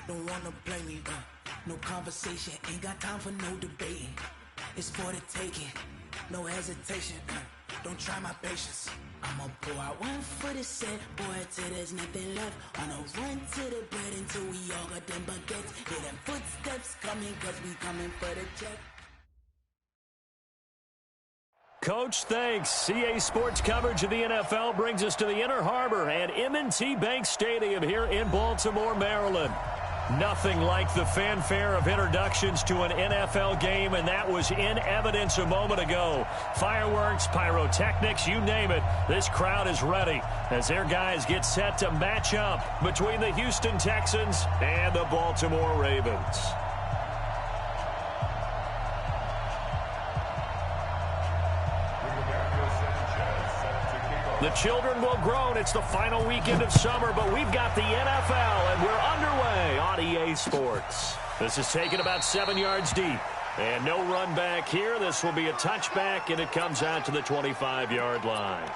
don't wanna blame me. No conversation, ain't got time for no debating. It's for the taking, no hesitation. Don't try my patience. I'ma pour out one for the set, boy, till there's nothing left. On a run to the bread until we all got them baguettes. Hear them footsteps coming, cause we coming for the check. Coach, thanks. CA Sports coverage of the NFL brings us to the Inner Harbor and M&T Bank Stadium here in Baltimore, Maryland. Nothing like the fanfare of introductions to an NFL game, and that was in evidence a moment ago. Fireworks, pyrotechnics, you name it. This crowd is ready as their guys get set to match up between the Houston Texans and the Baltimore Ravens. The children will groan. It's the final weekend of summer, but we've got the NFL, and we're underway on EA Sports. This is taken about 7 yards deep. And no run back here. This will be a touchback, and it comes out to the 25-yard line.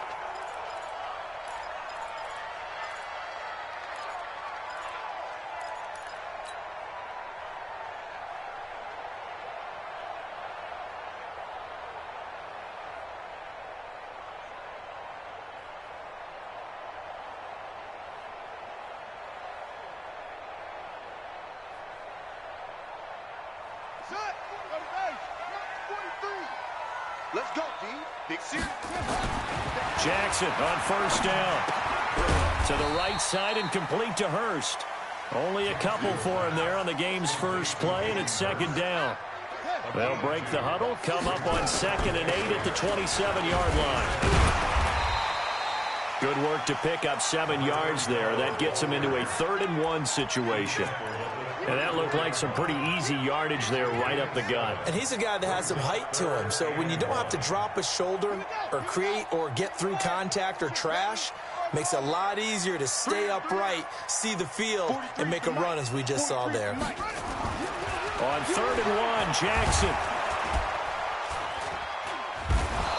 Let's go, D. Big series. Jackson on first down. To the right side and complete to Hurst. Only a couple for him there on the game's first play, and it's second down. They'll break the huddle, come up on 2nd and 8 at the 27-yard line. Good work to pick up 7 yards there. That gets him into a 3rd and 1 situation. And that looked like some pretty easy yardage there right up the gut. And he's a guy that has some height to him. So when you don't have to drop a shoulder or create or get through contact or trash, makes it a lot easier to stay upright, see the field, and make a run as we just saw there. On 3rd and 1, Jackson.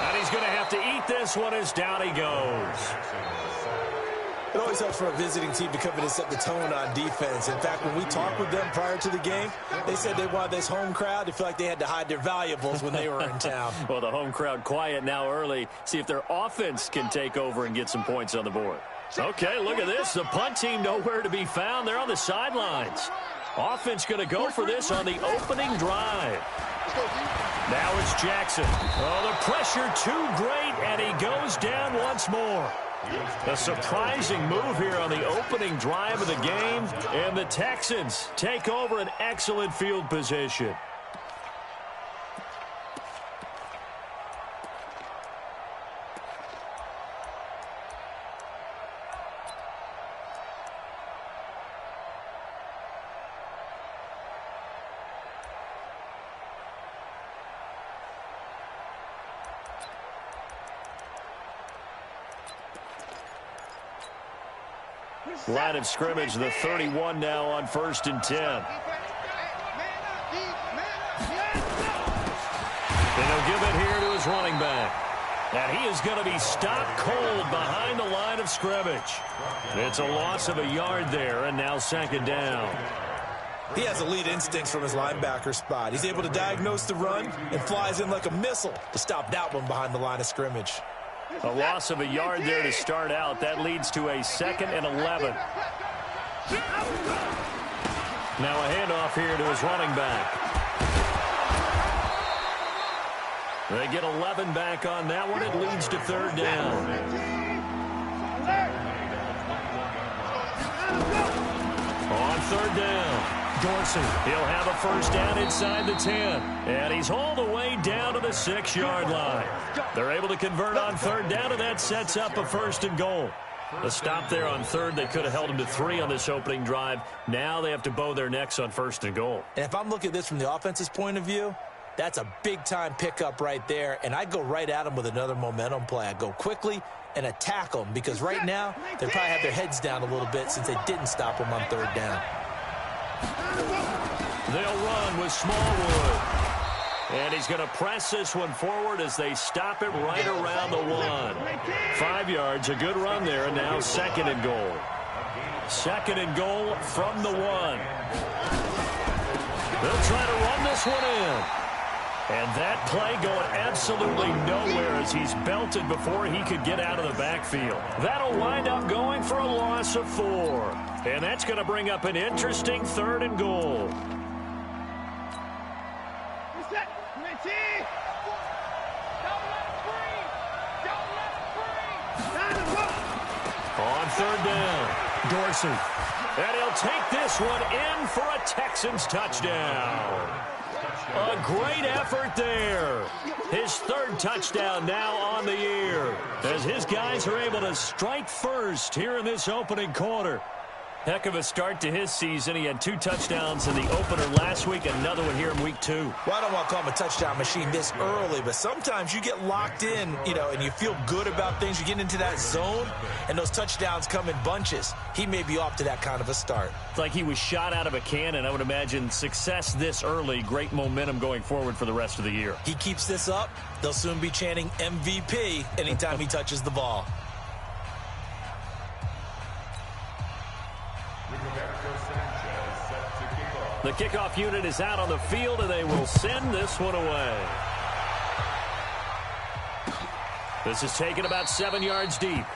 And he's going to have to eat this one as down he goes. It always helps for a visiting team to come in and set the tone on defense. In fact, when we talked with them prior to the game, they said they wanted this home crowd to feel like they had to hide their valuables when they were in town. Well, the home crowd quiet now early. See if their offense can take over and get some points on the board. Okay, look at this. The punt team nowhere to be found. They're on the sidelines. Offense going to go for this on the opening drive. Now it's Jackson. Oh, the pressure too great, and he goes down once more. A surprising move here on the opening drive of the game, and the Texans take over an excellent field position. Line of scrimmage, the 31 now on 1st and 10. And he'll give it here to his running back. And he is going to be stopped cold behind the line of scrimmage. It's a loss of a yard there, and now 2nd down. He has elite instincts from his linebacker spot. He's able to diagnose the run and flies in like a missile to stop that one behind the line of scrimmage. A loss of a yard there to start out. That leads to a 2nd and 11. Now a handoff here to his running back. They get 11 back on that one. It leads to 3rd down. On 3rd down, Dorsey. He'll have a first down inside the 10. And he's hauled away down to the 6-yard line. They're able to convert on 3rd down, and that sets up a 1st and goal. A stop there on 3rd. They could have held him to 3 on this opening drive. Now they have to bow their necks on 1st and goal. And if I'm looking at this from the offense's point of view, that's a big-time pickup right there. And I go right at him with another momentum play. I go quickly and attack them because right now they probably have their heads down a little bit since they didn't stop him on 3rd down. They'll run with Smallwood. And he's going to press this one forward as they stop it right around the 1. 5 yards, a good run there, and now 2nd and goal. Second and goal from the 1. They'll try to run this one in. And that play going absolutely nowhere as he's belted before he could get out of the backfield. That'll wind up going for a loss of 4. And that's going to bring up an interesting 3rd and goal. On 3rd down, Dorsey. And he'll take this one in for a Texans touchdown. A great effort there. His 3rd touchdown now on the year as his guys are able to strike first here in this opening quarter. Heck of a start to his season. He had 2 touchdowns in the opener last week, another one here in week 2. Well, I don't want to call him a touchdown machine this early, but sometimes you get locked in, and you feel good about things. You get into that zone, and those touchdowns come in bunches. He may be off to that kind of a start. It's like he was shot out of a cannon. I would imagine success this early, great momentum going forward for the rest of the year. He keeps this up, they'll soon be chanting MVP anytime he touches the ball. The kickoff unit is out on the field, and they will send this one away. This is taken about 7 yards deep.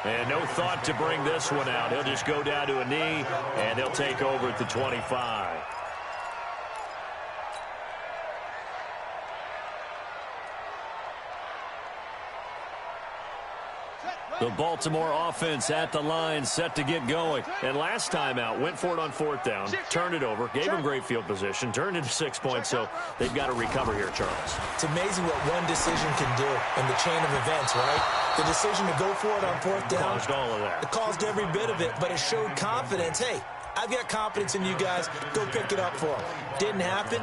And no thought to bring this one out. He'll just go down to a knee, and they'll take over at the 25. The Baltimore offense at the line, set to get going. And last time out, went for it on 4th down, turned it over, gave them great field position, turned into 6 points, so they've got to recover here, Charles. It's amazing what one decision can do in the chain of events, right? The decision to go for it on 4th down. Caused all of that. It caused every bit of it, but it showed confidence. Hey, I've got confidence in you guys. Go pick it up for them. Didn't happen.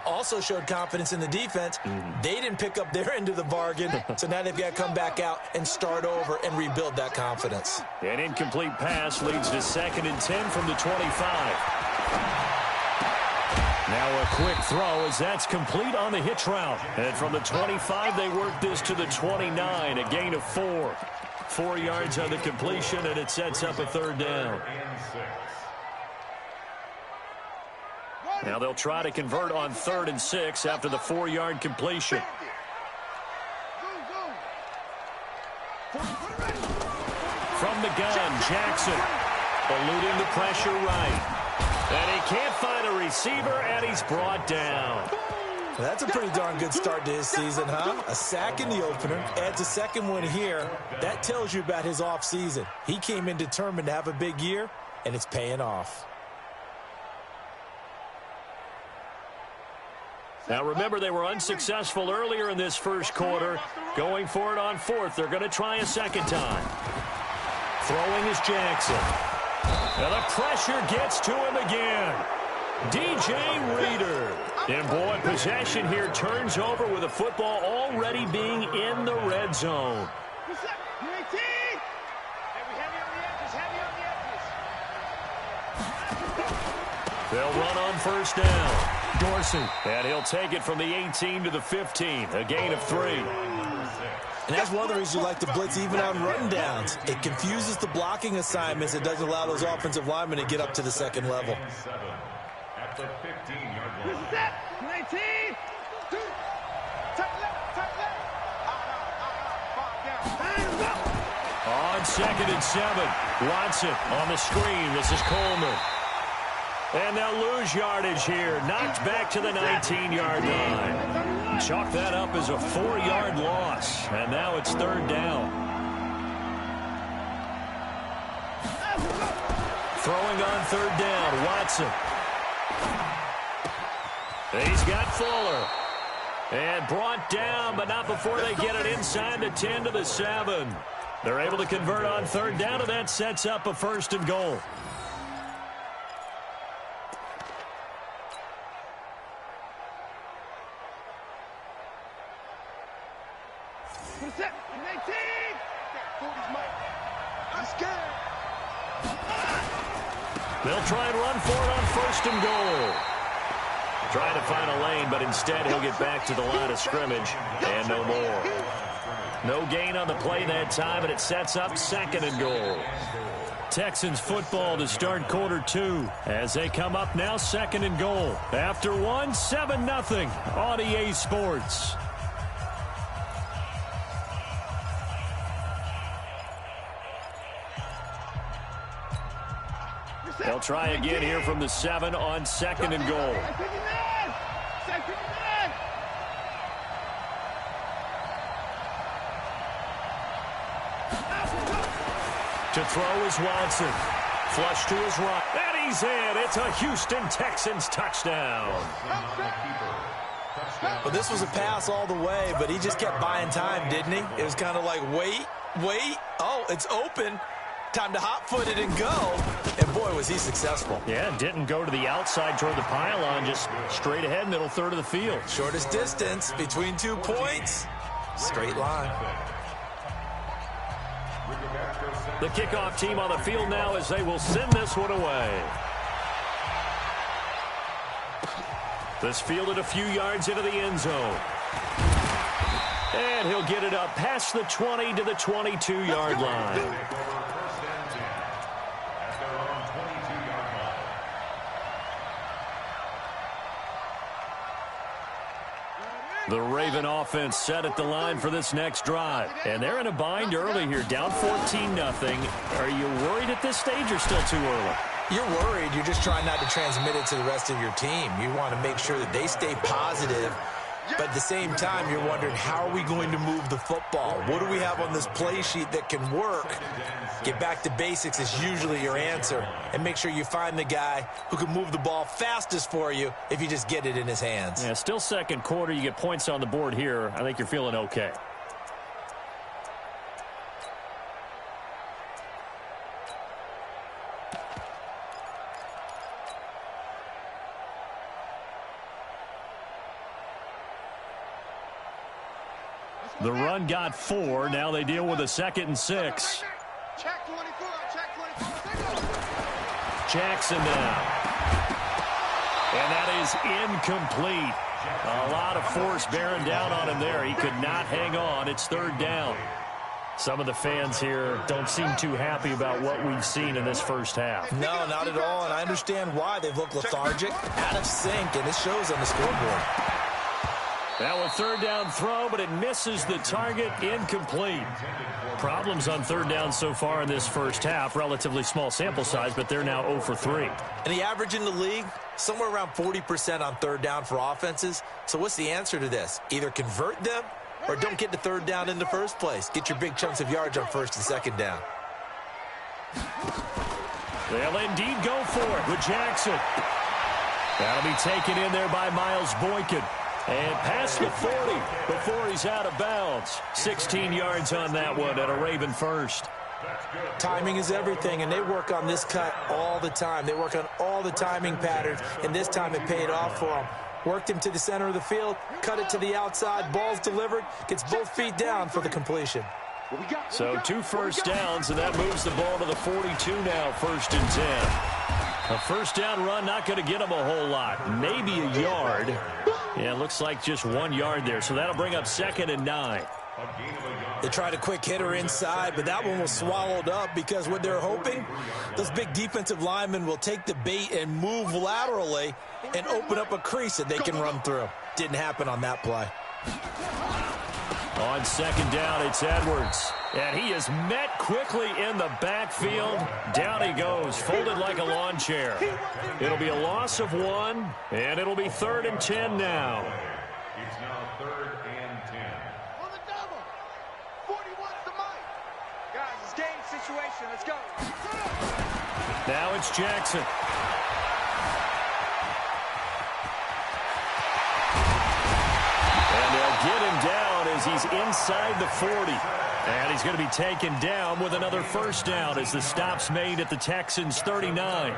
Also showed confidence in the defense. They didn't pick up their end of the bargain, so now they've got to come back out and start over and rebuild that confidence. An incomplete pass leads to 2nd and 10 from the 25. Now a quick throw as that's complete on the hitch route. And from the 25, they work this to the 29, a gain of 4. 4 yards on the completion, and it sets up a 3rd down. Now they'll try to convert on 3rd and 6 after the 4-yard completion. From the gun, Jackson eluding the pressure right. And he can't find a receiver, and he's brought down. Well, that's a pretty darn good start to his season, huh? A sack in the opener, adds a 2nd one here. That tells you about his offseason. He came in determined to have a big year, and it's paying off. Now, remember, they were unsuccessful earlier in this first quarter. Going for it on 4th. They're going to try a 2nd time. Throwing is Jackson. And the pressure gets to him again. DJ Reader. And, boy, possession here turns over with the football already being in the red zone. They'll run on 1st down. Dorsey. And he'll take it from the 18 to the 15, a gain of 3. And that's one of the reasons you like to blitz even on run downs. It confuses the blocking assignments. It doesn't allow those offensive linemen to get up to the 2nd level. At the 15-yard line. 19. On 2nd and 7, Watson on the screen. This is Coleman. And they'll lose yardage here. Knocked back to the 19-yard line. Chalk that up as a 4-yard loss. And now it's 3rd down. Throwing on 3rd down, Watson. He's got Fuller. And brought down, but not before they get it inside the 10 to the 7. They're able to convert on 3rd down, and that sets up a 1st and goal. They'll try and run for it on 1st and goal. Trying to find a lane, but instead he'll get back to the line of scrimmage and no more. No gain on the play that time, and it sets up 2nd and goal. Texans football to start quarter 2 as they come up now 2nd and goal. After 7-0 on EA Sports. They'll try again here from the 7 on 2nd and goal. To throw is Watson. Flush to his right. And he's in. It's a Houston Texans touchdown. Well, this was a pass all the way, but he just kept buying time, didn't he? It was kind of like, wait. Oh, it's open. Time to hot-foot it and go. And, boy, was he successful. Yeah, didn't go to the outside toward the pylon, just straight ahead, middle third of the field. Shortest distance between 2 points. Straight line. The kickoff team on the field now as they will send this one away. This fielded a few yards into the end zone. And he'll get it up past the 20 to the 22-yard line. The Raven offense set at the line for this next drive. And they're in a bind early here, down 14-0. Are you worried at this stage or still too early? You're worried. You're just trying not to transmit it to the rest of your team. You want to make sure that they stay positive. But at the same time, you're wondering, how are we going to move the football? What do we have on this play sheet that can work? Get back to basics is usually your answer. And make sure you find the guy who can move the ball fastest for you if you just get it in his hands. Yeah, still second quarter. You get points on the board here. I think you're feeling okay. The run got 4. Now they deal with a 2nd and 6. Jackson now. And that is incomplete. A lot of force bearing down on him there. He could not hang on. It's 3rd down. Some of the fans here don't seem too happy about what we've seen in this first half. No, not at all. And I understand why. They've looked lethargic, out of sync, and it shows on the scoreboard. Now a 3rd down throw, but it misses the target. Incomplete. Problems on 3rd down so far in this first half. Relatively small sample size, but they're now 0 for 3. And the average in the league, somewhere around 40% on 3rd down for offenses. So what's the answer to this? Either convert them or don't get to 3rd down in the first place. Get your big chunks of yards on 1st and 2nd down. They'll indeed go for it with Jackson. That'll be taken in there by Miles Boykin. And past the 40 before he's out of bounds. 16 yards on that one at a Raven first. Timing is everything, and they work on this cut all the time. They work on all the timing patterns, and this time it paid off for them. Worked him to the center of the field, cut it to the outside, ball's delivered, gets both feet down for the completion. So 2 first downs, and that moves the ball to the 42 now, 1st and 10. A 1st down run, not going to get him a whole lot. Maybe a yard. Yeah, it looks like just 1 yard there, so that'll bring up 2nd and 9. They tried a quick hitter inside, but that one was swallowed up because what they're hoping, those big defensive linemen will take the bait and move laterally and open up a crease that they can run through. Didn't happen on that play. On 2nd down, it's Edwards. And he is met quickly in the backfield. Down he goes, folded like a lawn chair. It'll be a loss of 1, and it'll be 3rd and 10 now. It's now 3rd and 10. On the double. 41's the mic. Guys, it's game situation. Let's go. Now it's Jackson. And they'll get him down as he's inside the 40. And he's going to be taken down with another 1st down as the stop's made at the Texans' 39.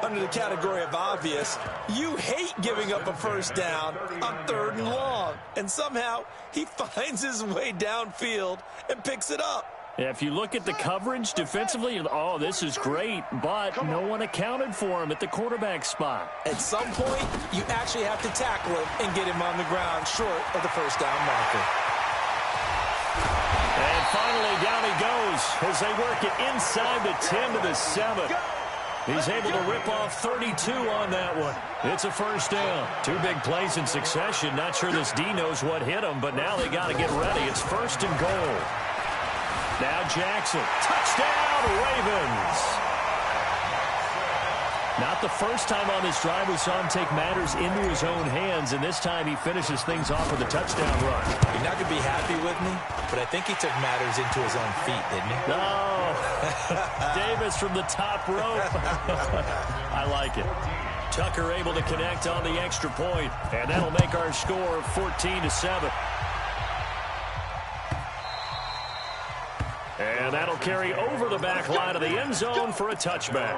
Under the category of obvious, you hate giving up a 1st down on 3rd and long. And somehow he finds his way downfield and picks it up. If you look at the coverage defensively, oh, this is great, but no one accounted for him at the quarterback spot. At some point, you actually have to tackle him and get him on the ground short of the 1st down marker. And finally down he goes as they work it inside the 10 to the 7. He's able to rip off 32 on that one. It's a first down. 2 big plays in succession. Not sure this D knows what hit him, but now they got to get ready. It's first and goal. Now Jackson. Touchdown, Ravens. Not the first time on this drive we saw him take matters into his own hands, and this time he finishes things off with a touchdown run. You're not going to be happy with me, but I think he took matters into his own feet, didn't he? No. Davis from the top rope. I like it. Tucker able to connect on the extra point, and that'll make our score 14-7. And that'll carry over the back line of the end zone for a touchback.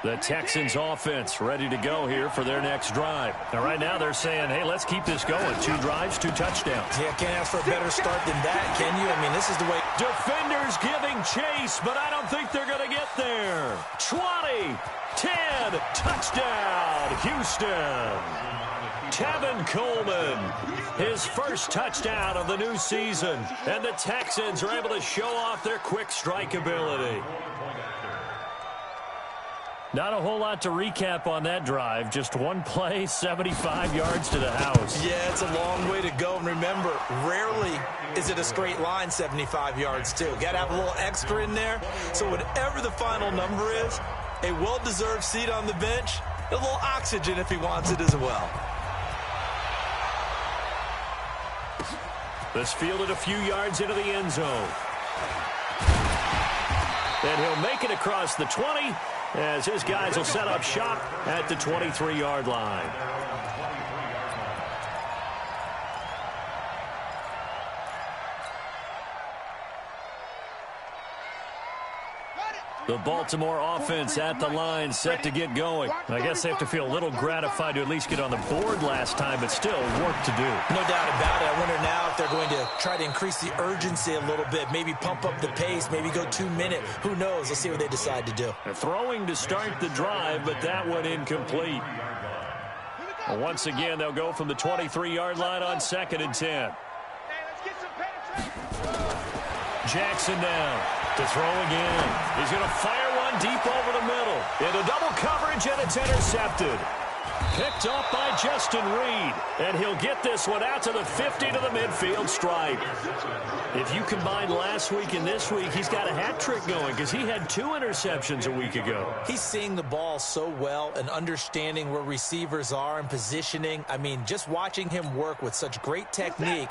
The Texans offense ready to go here for their next drive. And right now they're saying, hey, let's keep this going. 2 drives, 2 touchdowns. Yeah, can't ask for a better start than that, can you? I mean, this is the way. Defenders giving chase, but I don't think they're going to get there. 20, 10, touchdown, Houston. Tevin Coleman, his first touchdown of the new season. And the Texans are able to show off their quick strike ability. Not a whole lot to recap on that drive. Just 1 play, 75 yards to the house. Yeah, it's a long way to go. And remember, rarely is it a straight line 75 yards, too. Got to have a little extra in there. So whatever the final number is, a well-deserved seat on the bench, a little oxygen if he wants it as well. This fielded a few yards into the end zone. And he'll make it across the 20. As his guys will set up shop at the 23-yard line. The Baltimore offense at the line, set to get going. I guess they have to feel a little gratified to at least get on the board last time, but still work to do. No doubt about it. I wonder now if they're going to try to increase the urgency a little bit, maybe pump up the pace, maybe go 2-minute. Who knows? Let's see what they decide to do. They're throwing to start the drive, but that one incomplete. And once again, they'll go from the 23-yard line on 2nd and 10. Jackson now to throw again. He's going to fire one deep over the middle. Into double coverage, and it's intercepted. Picked up by Justin Reed. And he'll get this one out to the 50 to the midfield stripe. If you combine last week and this week, he's got a hat trick going because he had 2 interceptions a week ago. He's seeing the ball so well and understanding where receivers are and positioning. I mean, just watching him work with such great technique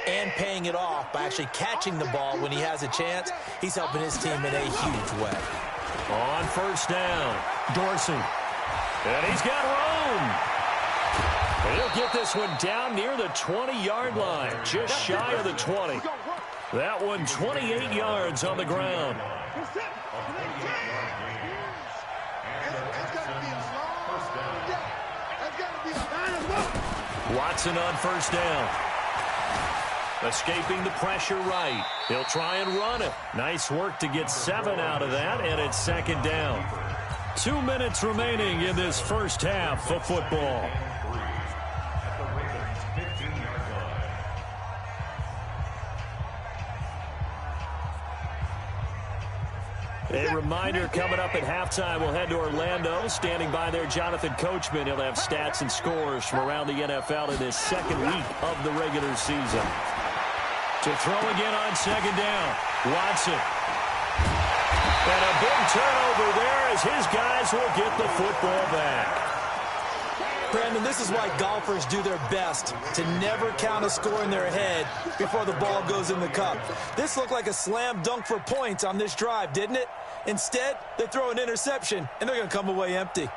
and paying it off by actually catching the ball when he has a chance, he's helping his team in a huge way. On first down, Dorsey. And he's got room. And he'll get this one down near the 20-yard line, just shy of the 20. That one 28 yards on the ground. Watson on first down. Escaping the pressure right. He'll try and run it. Nice work to get 7 out of that, and it's 2nd down. 2 minutes remaining in this first half of football. A reminder coming up at halftime, we'll head to Orlando. Standing by there, Jonathan Coachman. He'll have stats and scores from around the NFL in this 2nd week of the regular season. To throw again on 2nd down, Watson. And a big turnover there as his guys will get the football back. Brandon, this is why golfers do their best to never count a score in their head before the ball goes in the cup. This looked like a slam dunk for points on this drive, didn't it? Instead, they throw an interception, and they're going to come away empty.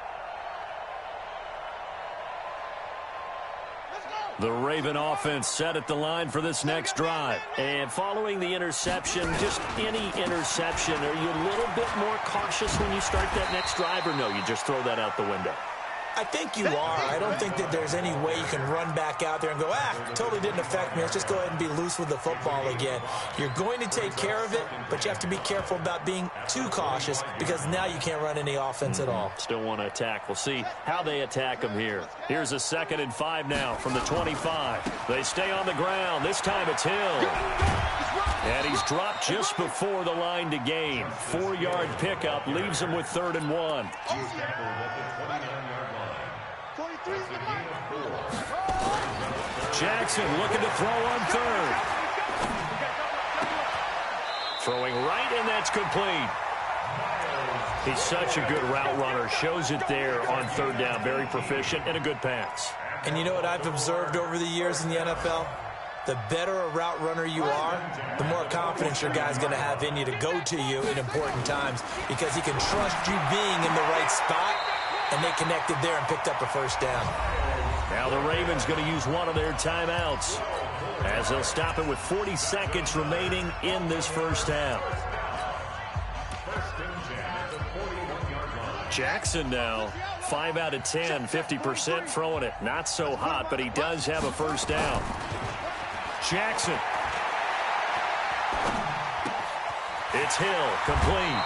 The Raven offense set at the line for this next drive. And following the interception, just any interception, are you a little bit more cautious when you start that next drive, or no, you just throw that out the window? I think you are. I don't think that there's any way you can run back out there and go, totally didn't affect me. Let's just go ahead and be loose with the football again. You're going to take care of it, but you have to be careful about being too cautious because now you can't run any offense at all. Still want to attack. We'll see how they attack them here. Here's a 2nd and 5 now from the 25. They stay on the ground. This time it's Hill. And he's dropped just before the line to gain. 4-yard pickup leaves him with 3rd and 1. Jackson looking to throw on 3rd. Throwing right, and that's complete. He's such a good route runner. Shows it there on 3rd down. Very proficient and a good pass. And you know what I've observed over the years in the NFL? The better a route runner you are, the more confidence your guy's going to have in you to go to you in important times because he can trust you being in the right spot, and they connected there and picked up a 1st down. Now the Ravens going to use one of their timeouts as they'll stop it with 40 seconds remaining in this 1st half. Jackson now, 5 out of 10, 50% throwing it. Not so hot, but he does have a 1st down. Jackson. It's Hill, complete.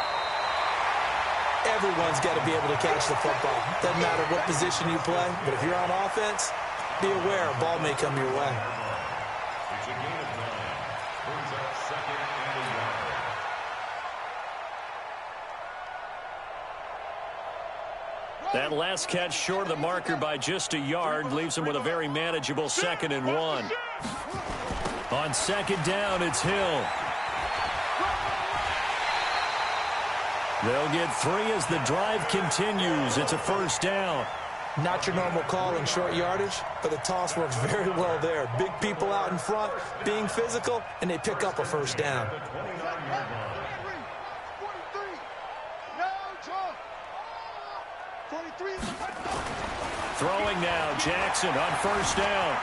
Everyone's got to be able to catch the football. Doesn't matter what position you play, but if you're on offense, be aware a ball may come your way. It's a gain of 9. Brings up 2nd and 1. That last catch short of the marker by just a yard leaves him with a very manageable 2nd and 1. On 2nd down, it's Hill. They'll get 3 as the drive continues. It's a 1st down. Not your normal call in short yardage, but the toss works very well there. Big people out in front, being physical, and they pick up a 1st down. Throwing now, Jackson on 1st down.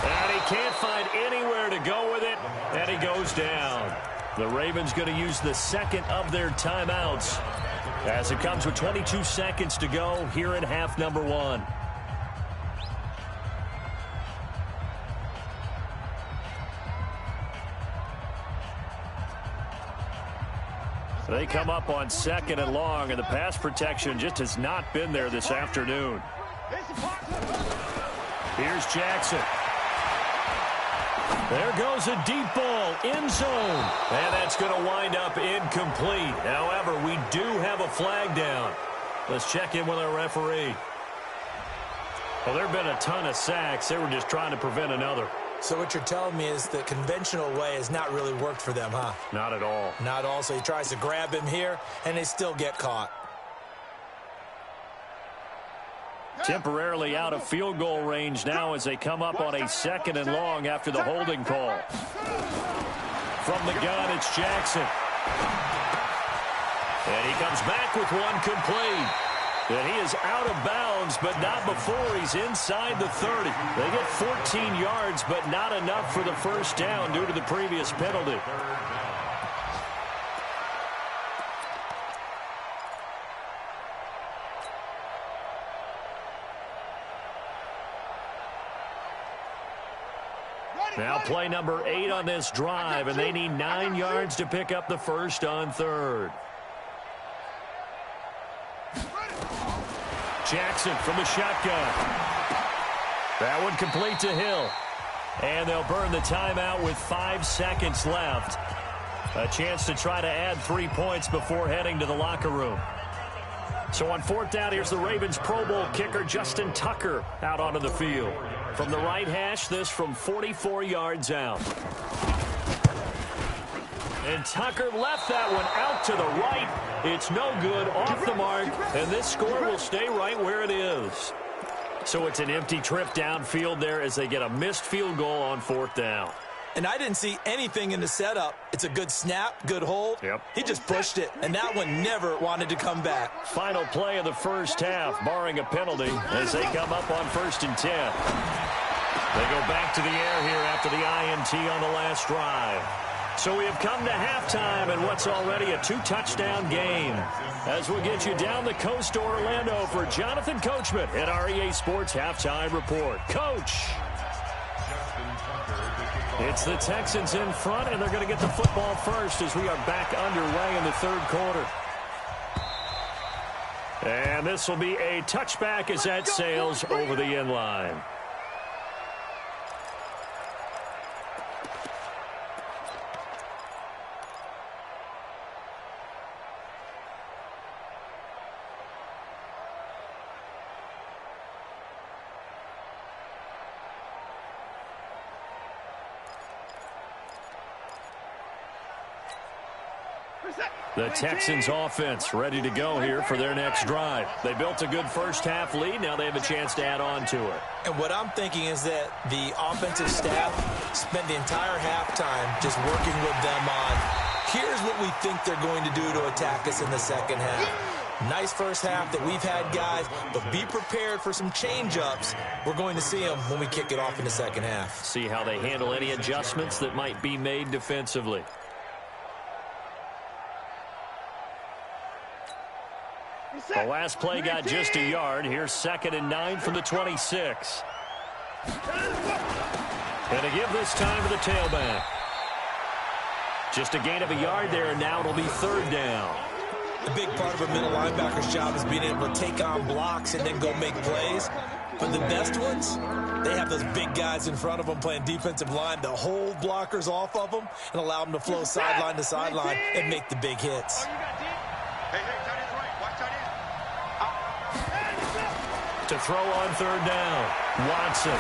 And he can't find anywhere to go with it, and he goes down. The Ravens going to use the 2nd of their timeouts as it comes with 22 seconds to go here in half number 1. They come up on 2nd and long, and the pass protection just has not been there this afternoon. Here's Jackson. There goes a deep ball, end zone. And that's going to wind up incomplete. However, we do have a flag down. Let's check in with our referee. Well, there have been a ton of sacks. They were just trying to prevent another. So what you're telling me is the conventional way has not really worked for them, huh? Not at all. Not all. So he tries to grab him here, and they still get caught. Temporarily out of field goal range now as they come up on a 2nd and long after the holding call. From the gun, it's Jackson. And he comes back with one complete. And he is out of bounds, but not before he's inside the 30. They get 14 yards, but not enough for the 1st down due to the previous penalty. Now play number 8 on this drive, and they need 9 yards to pick up the 1st on 3rd. Jackson from the shotgun. That one complete to Hill. And they'll burn the timeout with 5 seconds left. A chance to try to add 3 points before heading to the locker room. So on 4th down, here's the Ravens Pro Bowl kicker Justin Tucker out onto the field. From the right hash, this from 44 yards out. And Tucker left that one out to the right. It's no good, off the mark, and this score will stay right where it is. So it's an empty trip downfield there as they get a missed field goal on 4th down. And I didn't see anything in the setup. It's a good snap, good hold. Yep. He just pushed it, and that one never wanted to come back. Final play of the 1st half, barring a penalty, as they come up on 1st and 10. They go back to the air here after the INT on the last drive. So we have come to halftime in what's already a 2-touchdown game. As we'll get you down the coast to Orlando for Jonathan Coachman at our EA Sports Halftime Report. Coach! It's the Texans in front, and they're going to get the football first as we are back underway in the third quarter. And this will be a touchback as that sails over the end line. The Texans offense ready to go here for their next drive. They built a good first-half lead. Now they have a chance to add on to it. And what I'm thinking is that the offensive staff spent the entire halftime just working with them on, here's what we think they're going to do to attack us in the second half. Nice first half that we've had, guys, but be prepared for some change-ups. We're going to see them when we kick it off in the second half. See how they handle any adjustments that might be made defensively. The last play got just a yard. Here's 2nd and 9 from the 26. And to give this time to the tailback. Just a gain of a yard there, and now it'll be 3rd down. The big part of a middle linebacker's job is being able to take on blocks and then go make plays. But the best ones, they have those big guys in front of them playing defensive line to hold blockers off of them and allow them to flow sideline to sideline and make the big hits. To throw on 3rd down, Watson.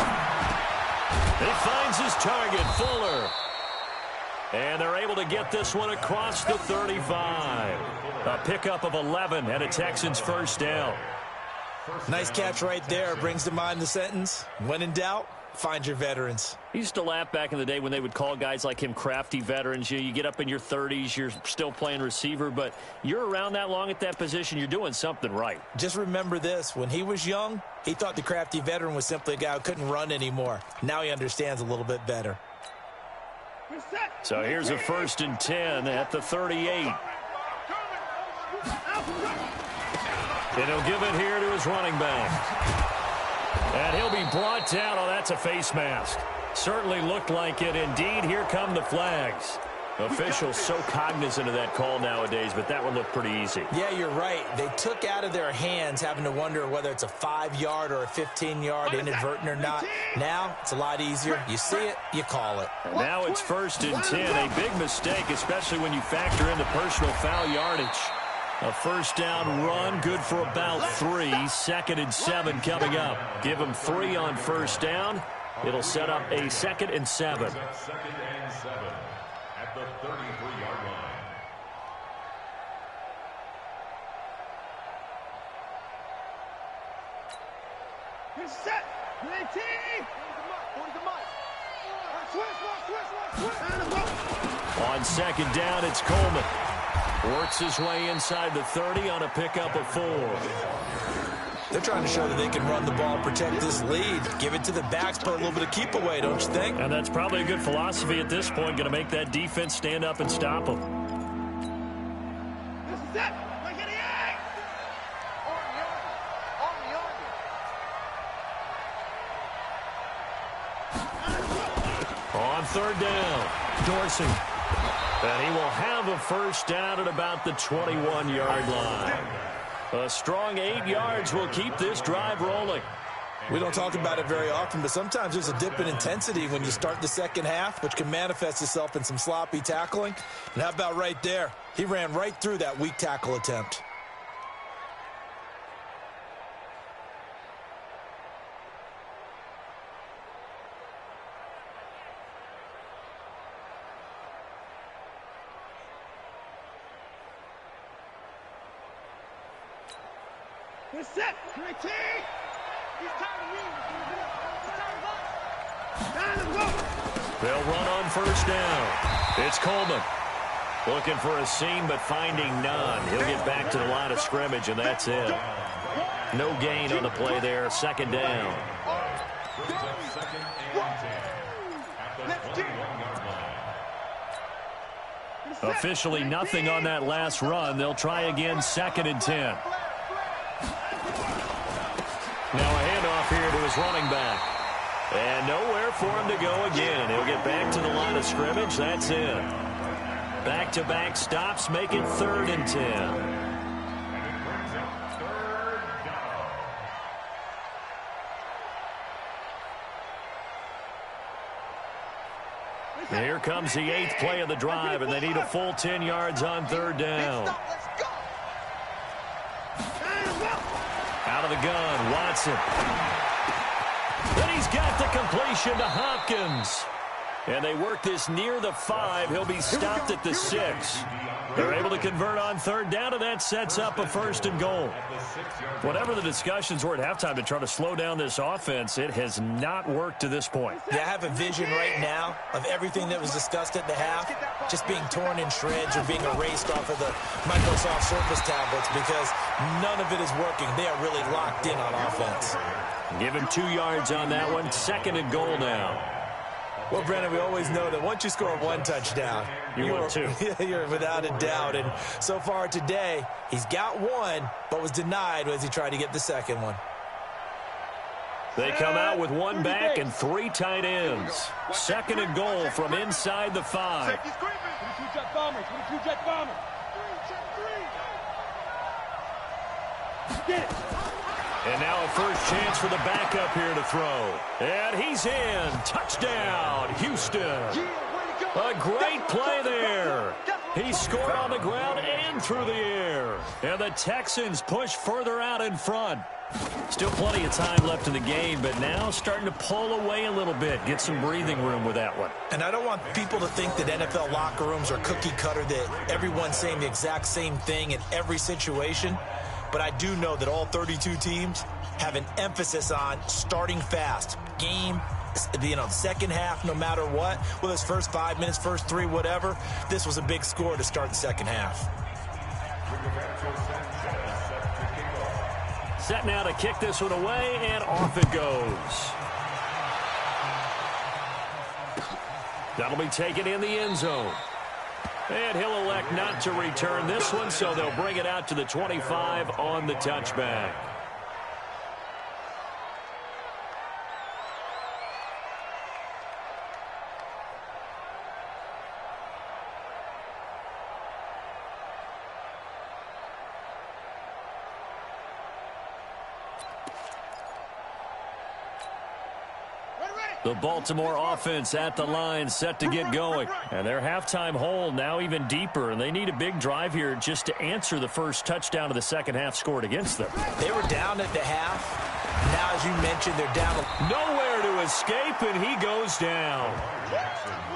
He finds his target, Fuller. And they're able to get this one across the 35. A pickup of 11 and a Texans first down. Nice catch right there. Brings to mind the sentence, when in doubt, find your veterans. I used to laugh back in the day when they would call guys like him crafty veterans. You get up in your 30s, you're still playing receiver, but you're around that long at that position, you're doing something right. Just remember this. When he was young, he thought the crafty veteran was simply a guy who couldn't run anymore. Now he understands a little bit better. So here's a 1st and 10 at the 38. And he'll give it here to his running back. And he'll be brought down. Oh, that's a face mask. Certainly looked like it. Indeed, here come the flags. Officials so cognizant of that call nowadays, but that one looked pretty easy. Yeah, you're right. They took out of their hands having to wonder whether it's a 5-yard or a 15-yard inadvertent or not. Now, it's a lot easier. You see it, you call it. And now it's 1st and 10. A big mistake, especially when you factor in the personal foul yardage. A 1st down run, good for about 3. 2nd and 7 coming up. Give them 3 on 1st down. It'll set up a 2nd and 7. 2nd and 7 at the 33-yard line. You're set. On 2nd down, it's Coleman. Works his way inside the 30 on a pickup of 4. They're trying to show that they can run the ball, protect this lead, give it to the backs, put a little bit of keep away, don't you think? And that's probably a good philosophy at this point, going to make that defense stand up and stop them. On 3rd down, Dorsey. And he will have a 1st down at about the 21-yard line. A strong 8 yards will keep this drive rolling. We don't talk about it very often, but sometimes there's a dip in intensity when you start the second half, which can manifest itself in some sloppy tackling. And how about right there? He ran right through that weak tackle attempt. We're set. Great team. He's They'll run on 1st down. It's Coleman. Looking for a seam, but finding none. He'll get back to the line of scrimmage, and that's it. No gain on the play there. 2nd down. Officially nothing on that last run. They'll try again, 2nd and 10. Now a handoff here to his running back. And nowhere for him to go again. He'll get back to the line of scrimmage. That's it. Back-to-back stops make it 3rd and 10. Here comes the 8th play of the drive, and they need a full 10 yards on 3rd down. Out of the gun, Watson. Then he's got the completion to Hopkins. And they work this near the 5. He'll be stopped at the 6. They're able to convert on 3rd down, and that sets up a 1st and goal. Whatever the discussions were at halftime to try to slow down this offense, it has not worked to this point. Yeah, I have a vision right now of everything that was discussed at the half just being torn in shreds or being erased off of the Microsoft Surface tablets because none of it is working. They are really locked in on offense. Give him 2 yards on that one. 2nd and goal now. Well, Brandon, we always know that once you score 1 touchdown, you're without a doubt. And so far today, he's got 1, but was denied as he tried to get the 2nd one. They come out with 1 back and 3 tight ends. 2nd and goal from inside the 5. Get it. And now a first chance for the backup here to throw. And he's in. Touchdown, Houston. A great play there. He scored on the ground and through the air. And the Texans push further out in front. Still plenty of time left in the game, but now starting to pull away a little bit. Get some breathing room with that one. And I don't want people to think that NFL locker rooms are cookie cutter, that everyone's saying the exact same thing in every situation. But I do know that all 32 teams have an emphasis on starting fast. Game, second half, no matter what. Whether it's first 5 minutes, first 3, whatever. This was a big score to start the second half. Set now to kick this one away, and off it goes. That'll be taken in the end zone. And he'll elect not to return this one, so they'll bring it out to the 25 on the touchback. The Baltimore offense at the line, set to get going. And their halftime hole now even deeper, and they need a big drive here just to answer the first touchdown of the second half scored against them. They were down at the half. Now, as you mentioned, they're down. Nowhere to escape, and he goes down.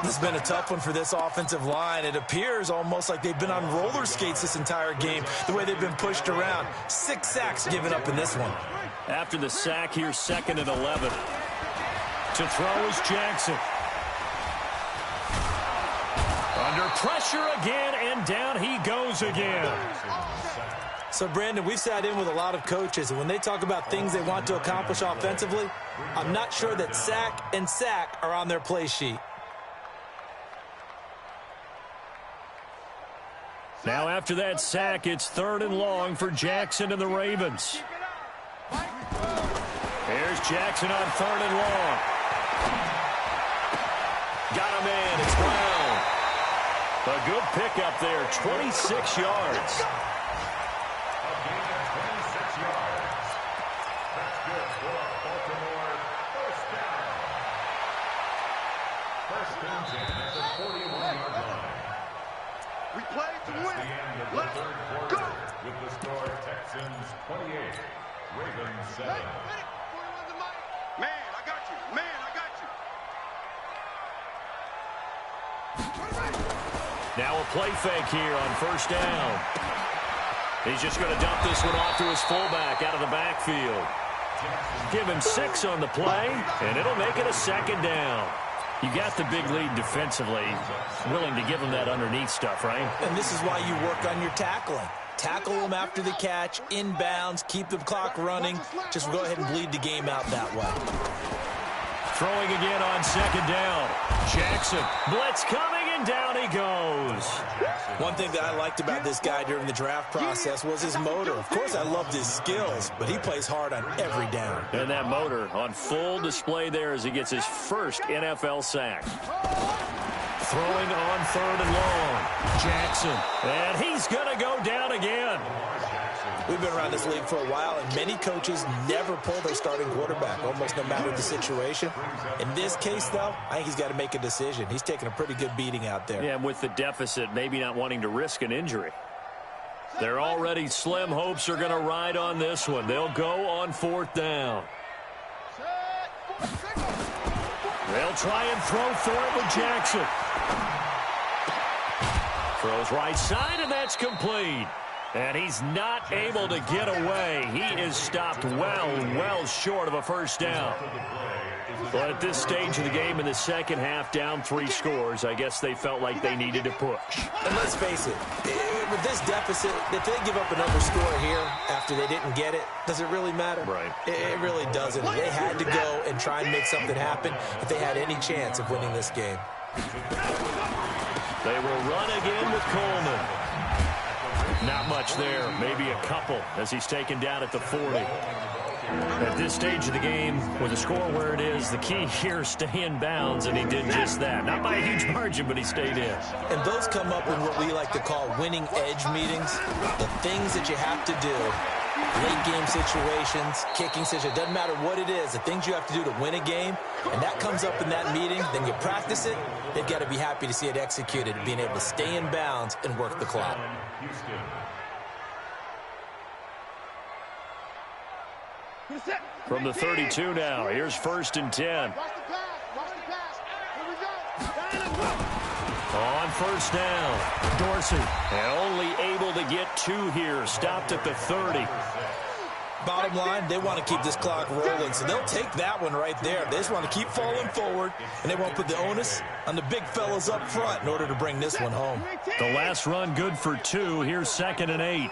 This has been a tough one for this offensive line. It appears almost like they've been on roller skates this entire game, the way they've been pushed around. 6 sacks given up in this one. After the sack, here's 2nd and 11. To throw is Jackson. Under pressure again, and down he goes again. So, Brandon, we've sat in with a lot of coaches, and when they talk about things they want to accomplish offensively, I'm not sure that sack and sack are on their play sheet. Now after that sack, it's 3rd and long for Jackson and the Ravens. Here's Jackson on 3rd and long. Got a man, it's Brown. A good pickup there, 26 yards. A gain of 26 yards. That's good for Baltimore. First down. 1st and 10 at the 41-yard line. We played to That's win. the end of the Let's 3rd go. quarter with the score Texans 28, Ravens 7. Man, I got you. Man, I got you. Now a play fake here on 1st down. He's just going to dump this one off to his fullback out of the backfield. Give him 6 on the play, and it'll make it a 2nd down. You got the big lead defensively, willing to give him that underneath stuff, right? And this is why you work on your tackling. Tackle them after the catch, inbounds, keep the clock running. Just go ahead and bleed the game out that way. Throwing again on 2nd down. Jackson, blitz coming and down he goes. One thing that I liked about this guy during the draft process was his motor. Of course, I loved his skills, but he plays hard on every down. And that motor on full display there as he gets his first NFL sack. Throwing on 3rd and long. Jackson. And he's going to go down again. We've been around this league for a while, and many coaches never pull their starting quarterback, almost no matter the situation. In this case, though, I think he's got to make a decision. He's taking a pretty good beating out there. Yeah, and with the deficit, maybe not wanting to risk an injury. Their already slim hopes are going to ride on this one. They'll go on 4th down. They'll try and throw for it with Jackson. Throws right side, and that's complete. And he's not able to get away. He is stopped well short of a first down. But at this stage of the game in the second half, down 3 scores, I guess they felt like they needed to push. And let's face it, with this deficit, if they give up another score here after they didn't get it, does it really matter? Right. It really doesn't. They had to go and try and make something happen if they had any chance of winning this game. They will run again with Coleman. Not much there, maybe a couple as he's taken down at the 40. At this stage of the game, with the score where it is, the key here is stay in bounds, and he did just that. Not by a huge margin, but he stayed in. And those come up in what we like to call winning edge meetings. The things that you have to do, late game situations, kicking situations, doesn't matter what it is, the things you have to do to win a game, and that comes up in that meeting, then you practice it, they've got to be happy to see it executed, being able to stay in bounds and work the clock. From the 32 now, here's 1st and 10. On 1st down, Dorsey, and only able to get 2 here, stopped at the 30. Bottom line, they want to keep this clock rolling, so they'll take that one right there. They just want to keep falling forward, and they won't put the onus on the big fellas up front in order to bring this one home. The last run good for 2. Here's 2nd and 8.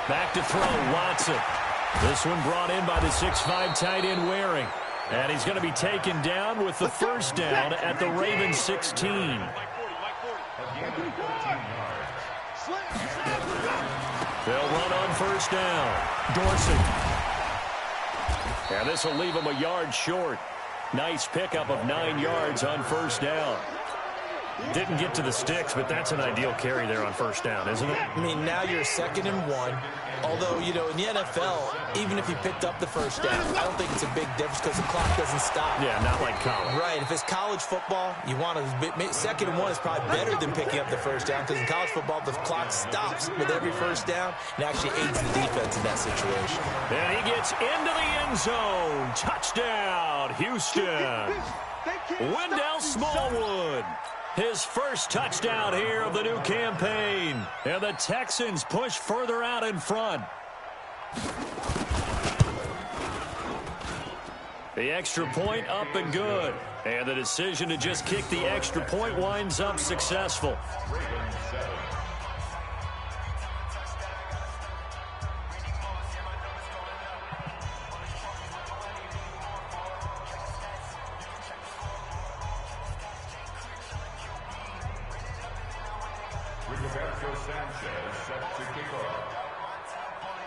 Back to throw, Watson. This one brought in by the 6'5" tight end Waring. And he's going to be taken down with the first down at the Ravens 16. They'll run on 1st down. Dorsey. And this will leave him a yard short. Nice pickup of 9 yards on 1st down. Didn't get to the sticks, but that's an ideal carry there on 1st down, isn't it? I mean, now you're 2nd and 1. Although, you know, in the NFL, even if you picked up the first down, I don't think it's a big difference because the clock doesn't stop. Yeah, not like college. Right. If it's college football, you want to 2nd and 1 is probably better than picking up the first down because in college football, the clock stops with every first down and actually aids the defense in that situation. And he gets into the end zone. Touchdown, Houston. Wendell Smallwood. His first touchdown here of the new campaign. And the Texans push further out in front. The extra point up and good. And the decision to just kick the extra point winds up successful.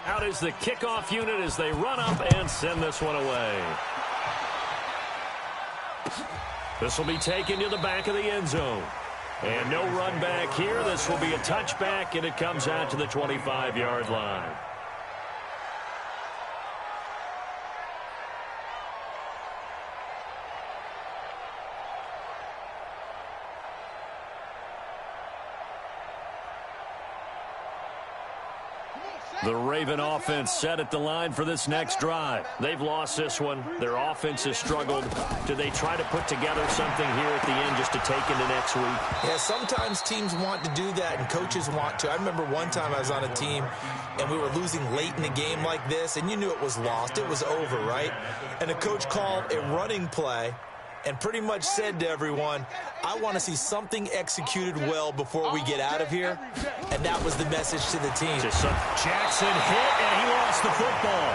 Out is the kickoff unit as they run up and send this one away. This will be taken to the back of the end zone. And no run back here. This will be a touchback, and it comes out to the 25-yard line. The Raven offense set at the line for this next drive. They've lost this one. Their offense has struggled. Do they try to put together something here at the end just to take into next week? Yeah, sometimes teams want to do that and coaches want to. I remember one time I was on a team and we were losing late in the game like this, and you knew it was lost. It was over, right? And the coach called a running play and pretty much said to everyone, I want to see something executed well before we get out of here. And that was the message to the team. Jackson hit, and he lost the football.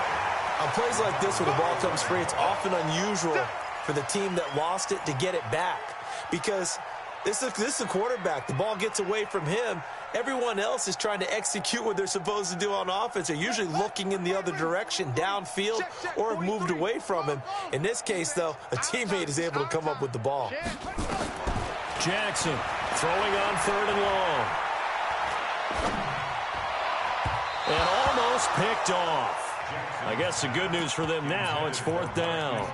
On plays like this where the ball comes free, it's often unusual for the team that lost it to get it back. Because this is a quarterback. The ball gets away from him. Everyone else is trying to execute what they're supposed to do on offense. They're usually looking in the other direction, downfield, or have moved away from him. In this case, though, a teammate is able to come up with the ball. Jackson throwing on 3rd and long. And almost picked off. I guess the good news for them now, it's 4th down.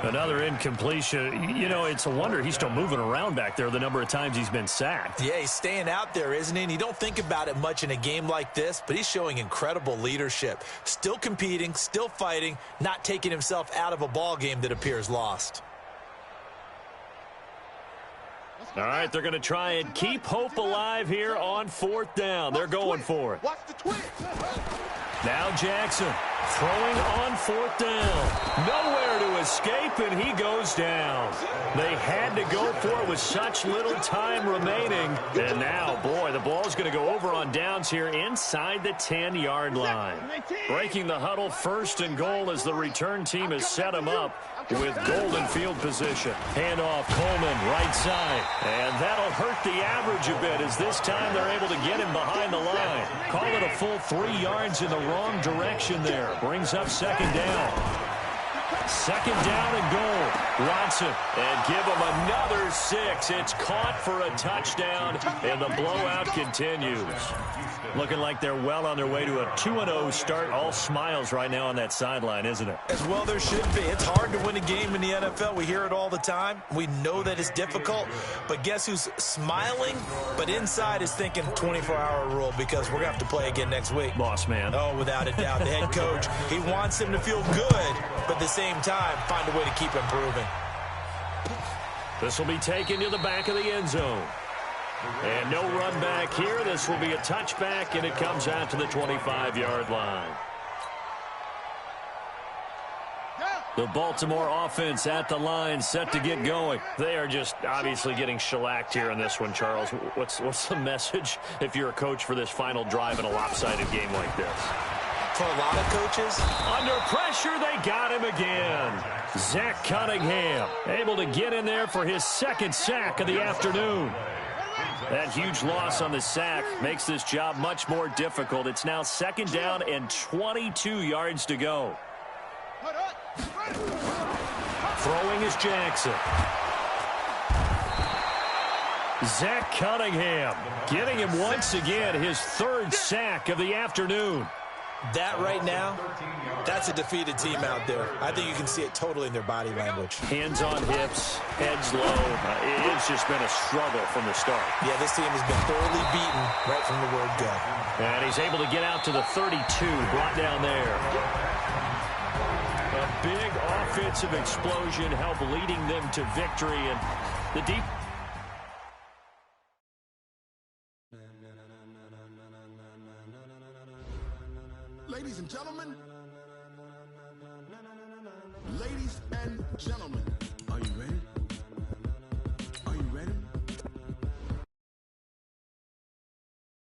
Another incompletion. You know, it's a wonder he's still moving around back there the number of times he's been sacked. Yeah, he's staying out there, isn't he? And you don't think about it much in a game like this, but he's showing incredible leadership. Still competing, still fighting, not taking himself out of a ball game that appears lost. All right, they're going to try and keep hope alive here on 4th down. They're going for it. Watch the twist. Now Jackson throwing on 4th down. Nowhere to escape, and he goes down. They had to go for it with such little time remaining. And now, boy, the ball's going to go over on downs here inside the 10-yard line. Breaking the huddle, 1st and goal as the return team has set him up with golden field position. Handoff, Coleman, right side. And that'll hurt the average a bit as this time they're able to get him behind the line. Call it a full 3 yards in the wrong direction there. Brings up 2nd down. 2nd down and goal. Watson, and give him another 6. It's caught for a touchdown, and the blowout continues. Looking like they're well on their way to a 2-0 start. All smiles right now on that sideline, isn't it? As well there should be. It's hard to win a game in the NFL. We hear it all the time. We know that it's difficult. But guess who's smiling, but inside is thinking 24-hour rule because we're going to have to play again next week. Boss man. Oh, without a doubt. The head coach, he wants him to feel good, but at the same time, find a way to keep improving. This will be taken to the back of the end zone. And no run back here. This will be a touchback, and it comes out to the 25-yard line. The Baltimore offense at the line, set to get going. They are just obviously getting shellacked here in this one, Charles. What's the message if you're a coach for this final drive in a lopsided game like this? For a lot of coaches, under pressure, they got him again. Zach Cunningham able to get in there for his 2nd sack of the afternoon. That huge loss on the sack makes this job much more difficult. It's now 2nd down and 22 yards to go. Throwing is Jackson. Zach Cunningham getting him once again his 3rd sack of the afternoon. that right now, that's a defeated team out there. I think you can see it totally in their body language. Hands on hips, heads low. It's just been a struggle from the start. Yeah, this team has been thoroughly beaten right from the word go. And he's able to get out to the 32, brought down there. A big offensive explosion helped leading them to victory. And the deep... Ladies and gentlemen, are you ready?